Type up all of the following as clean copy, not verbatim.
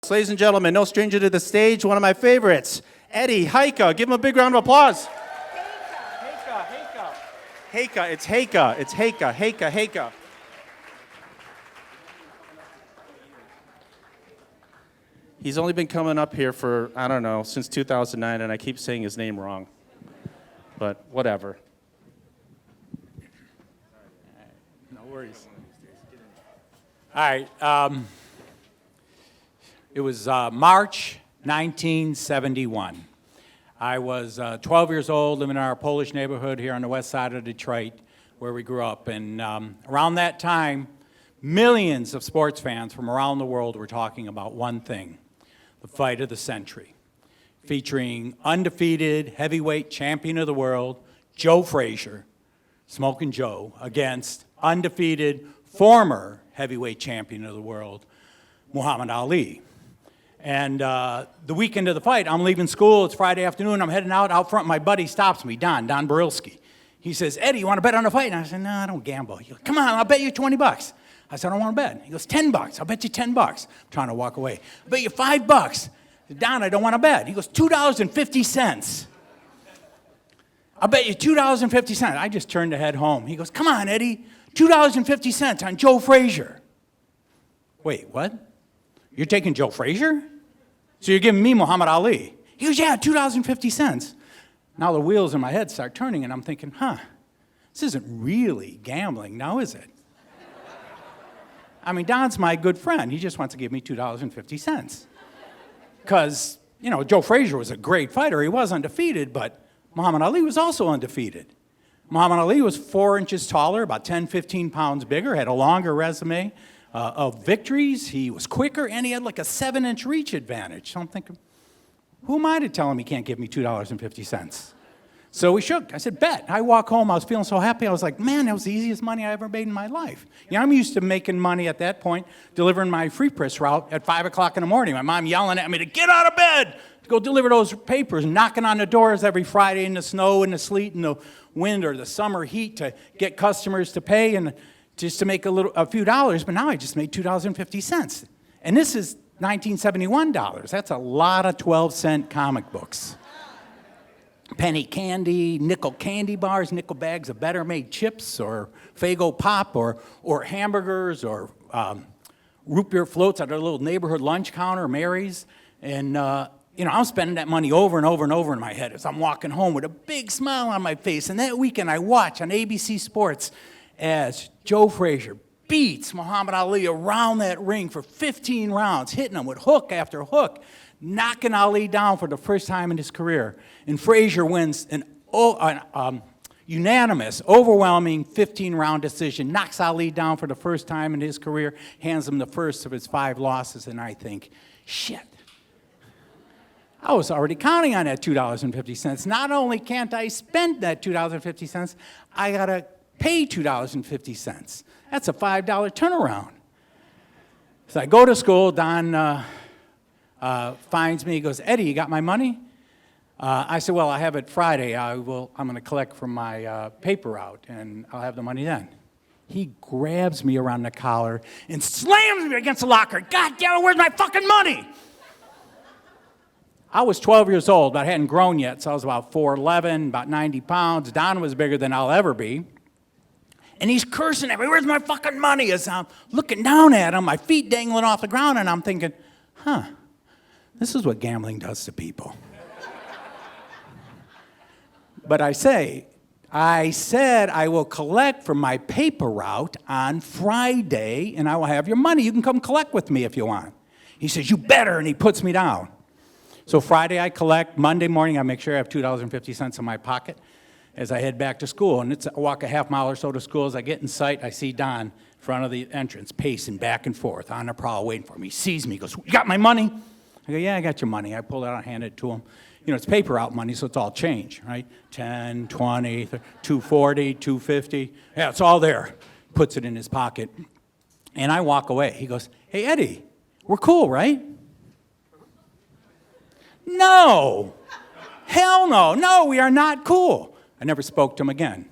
Ladies and gentlemen, no stranger to the stage, one of my favorites, Eddie, Hejka. Give him a big round of applause. Hejka, it's Hejka, it's Hejka, Hejka, Hejka. He's only been coming up here for, I don't know, since 2009, and I keep saying his name wrong. But whatever. No worries. All right. It was March 1971. I was 12 years old, living in our Polish neighborhood here on the west side of Detroit, where we grew up. And around that time, millions of sports fans from around the world were talking about one thing: the fight of the century, featuring undefeated heavyweight champion of the world, Joe Frazier, Smokin' Joe, against undefeated former heavyweight champion of the world, Muhammad Ali. And the weekend of the fight, I'm leaving school, it's Friday afternoon, I'm heading out front, my buddy stops me, Don Barilski. He says, Eddie, you want to bet on the fight? And I said, no, I don't gamble. He goes, come on, I'll bet you 20 bucks. I said, I don't want to bet. He goes, 10 bucks, I'll bet you 10 bucks. I'm trying to walk away. I'll bet you 5 bucks. Don, I don't want to bet. He goes, $2.50. I'll bet you $2.50. I just turned to head home. He goes, come on, Eddie, $2.50 on Joe Frazier. Wait, what? You're taking Joe Frazier? So you're giving me Muhammad Ali? He goes, yeah, $2.50. Now the wheels in my head start turning, and I'm thinking, this isn't really gambling now, is it? I mean, Don's my good friend. He just wants to give me $2.50. Because, you know, Joe Frazier was a great fighter. He was undefeated, but Muhammad Ali was also undefeated. Muhammad Ali was 4 inches taller, about 10, 15 pounds bigger, had a longer resume of victories. He was quicker, and he had like a 7-inch reach advantage. So I'm thinking, who am I to tell him he can't give me $2.50? So we shook. I said, bet. I walk home. I was feeling so happy. I was like, man, that was the easiest money I ever made in my life. You know, I'm used to making money at that point, delivering my free press route at 5 o'clock in the morning. My mom yelling at me to get out of bed, to go deliver those papers, knocking on the doors every Friday in the snow and the sleet and the wind or the summer heat to get customers to pay and just to make a few dollars. But now I just made $2.50. And this is 1971 dollars. That's a lot of 12-cent comic books. Penny candy, nickel candy bars, nickel bags of Better Made chips or Faygo Pop or hamburgers or root beer floats at our little neighborhood lunch counter, Mary's. And, you know, I'm spending that money over and over and over in my head as I'm walking home with a big smile on my face. And that weekend I watch on ABC Sports as Joe Frazier beats Muhammad Ali around that ring for 15 rounds, hitting him with hook after hook, knocking Ali down for the first time in his career. And Frazier wins an unanimous, overwhelming 15-round decision, knocks Ali down for the first time in his career, hands him the first of his 5 losses, and I think, shit. I was already counting on that $2.50. Not only can't I spend that $2.50, I got to pay $2.50. That's a $5 turnaround. So I go to school. Don finds me. He goes, Eddie, you got my money? I said, well, I have it Friday. I'm going to collect from my paper route, and I'll have the money then. He grabs me around the collar and slams me against the locker. God damn it, where's my fucking money? I was 12 years old, but I hadn't grown yet, so I was about 4'11", about 90 pounds. Don was bigger than I'll ever be. And he's cursing at me, where's my fucking money? As I'm looking down at him, my feet dangling off the ground, and I'm thinking, this is what gambling does to people. But I said I will collect from my paper route on Friday, and I will have your money. You can come collect with me if you want. He says, you better, and he puts me down. So Friday I collect. Monday morning I make sure I have $2.50 in my pocket as I head back to school. And I walk a half mile or so to school. As I get in sight, I see Don in front of the entrance, pacing back and forth on the prowl, waiting for me. He sees me, he goes, you got my money? I go, yeah, I got your money. I pull it out and hand it to him. You know, it's paper out money, so it's all change, right? 10, 20, 240, 250. Yeah, it's all there. Puts it in his pocket. And I walk away. He goes, hey, Eddie, we're cool, right? No. Hell no. No, we are not cool. I never spoke to him again.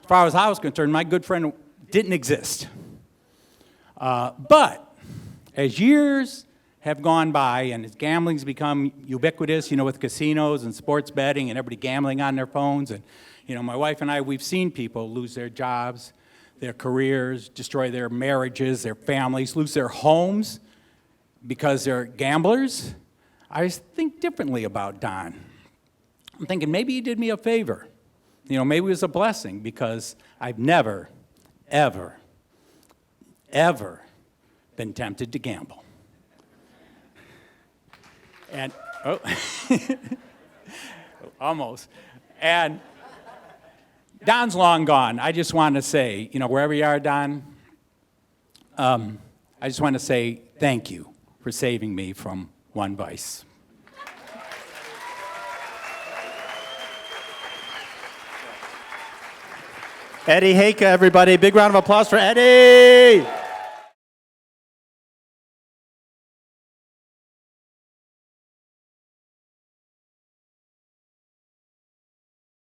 As far as I was concerned, my good friend didn't exist. But as years have gone by, and as gambling's become ubiquitous, with casinos and sports betting and everybody gambling on their phones. And, my wife and I, we've seen people lose their jobs, their careers, destroy their marriages, their families, lose their homes because they're gamblers. I think differently about Don. I'm thinking maybe he did me a favor. Maybe it was a blessing because I've never, ever, ever been tempted to gamble. And, almost. And Don's long gone. I just want to say, wherever you are, Don, I just want to say thank you for saving me from one vice. Eddie Hejka, everybody. Big round of applause for Eddie.